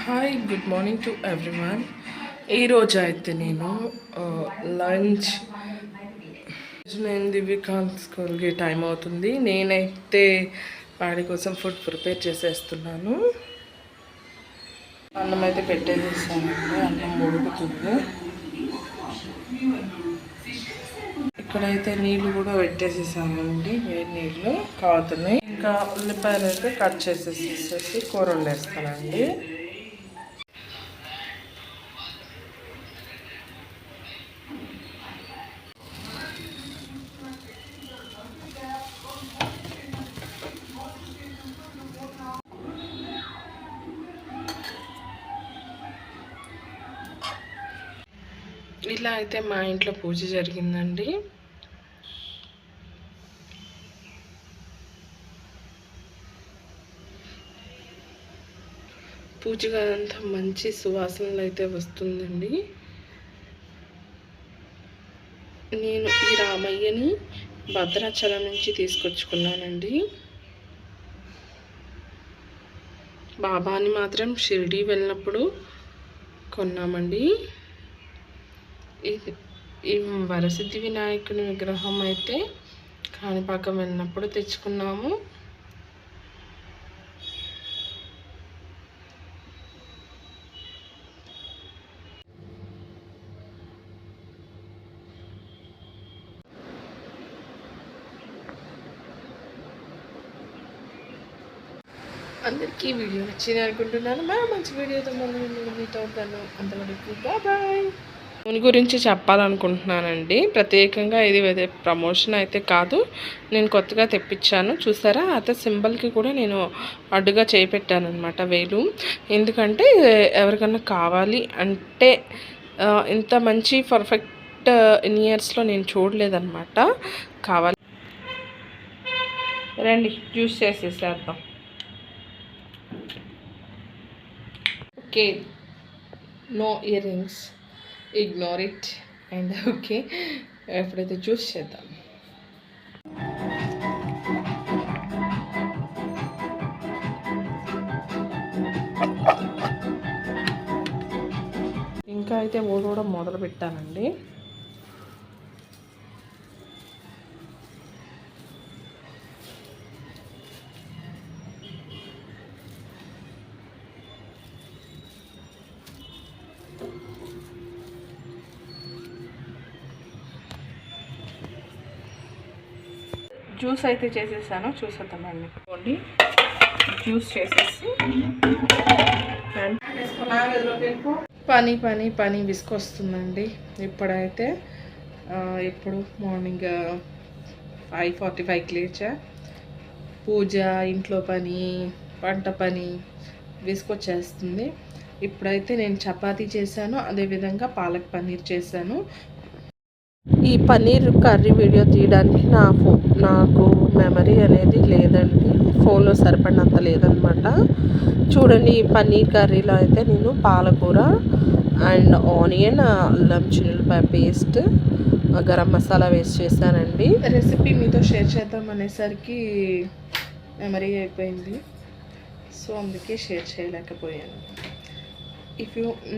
Hi good morning to everyone. ఈరోజు అయితే నేను లంచ్ నేను దివ్యకాంత్ స్కూల్కి టైం అవుతుంది. నేనైతే వాడి కోసం ఫుడ్ ప్రిపేర్ చేసేస్తున్నాను. అన్నం అయితే పెట్టేసేసానండి. అన్నం ఉడుకుతుంది. ఇక్కడైతే నీళ్ళు కూడా పెట్టేసేసానండి. వేడి నీళ్ళు కావుతున్నాయి. ఇంకా ఉల్లిపాయలు అయితే కట్ చేసేసి కూర వండేస్తానండి. ఇలా అయితే మా ఇంట్లో పూజ జరిగిందండి. పూజగా అంతా మంచి సువాసనలు అయితే వస్తుందండి. నేను ఈ రామయ్యని భద్రాచలం నుంచి తీసుకొచ్చుకున్నానండి. బాబాని మాత్రం షిరిడి వెళ్ళినప్పుడు కొన్నామండి. ఈ వరసిద్ధి వినాయకుని విగ్రహం అయితే కాణిపాకం వెళ్ళినప్పుడు తెచ్చుకున్నాము. అందరికీ వీడియో నచ్చింది అనుకుంటున్నాను. మంచి వీడియోతో మళ్ళీ మీతో ఉంటాను. అంతవరకు బాయ్. నూనె గురించి చెప్పాలనుకుంటున్నానండి. ప్రత్యేకంగా ఇది ప్రమోషన్ అయితే కాదు, నేను కొత్తగా తెప్పించాను. చూసారా, అత సింబల్కి కూడా నేను అడ్డుగా చేపెట్టాను అనమాట వేలు. ఎందుకంటే ఎవరికన్నా కావాలి అంటే ఇంత మంచి పర్ఫెక్ట్ ఇయర్స్లో నేను చూడలేదన్నమాట. కావాలి రండి జ్యూస్ చేసేసేద్దాం. Okay, no earrings, ignore it and okay. ఎప్పుడైతే జ్యూస్ చేద్దాం. ఇంకా అయితే ఊడవడం మొదలు పెట్టానండి. జ్యూస్ అయితే చేసేసాను, చూసేద్దామండి. చూడండి, జ్యూస్ చేసేసి పని విసుకొస్తుందండి. ఇప్పుడైతే ఇప్పుడు మార్నింగ్ 5:45కి లేచా. పూజ, ఇంట్లో పని, వంట పని విసుకొచ్చేస్తుంది. ఇప్పుడైతే నేను చపాతీ చేశాను, అదేవిధంగా పాలక్ పన్నీర్ చేశాను. ఈ పన్నీర్ కర్రీ వీడియో తీయడానికి నాకు మెమరీ అనేది లేదండి. ఫోన్లో సరిపడినంత లేదనమాట. చూడండి, ఈ పన్నీర్ కర్రీలో అయితే నేను పాలకూర అండ్ ఆనియన్, అల్లం చిన్నులపాయ పేస్ట్, గరం మసాలా వేస్ట్ చేశానండి. రెసిపీ మీతో షేర్ చేద్దాం అనేసరికి మెమరీ అయిపోయింది, సో అందుకే షేర్ చేయలేకపోయాను.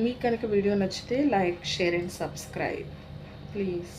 మీకు కనుక వీడియో నచ్చితే like, share and subscribe please.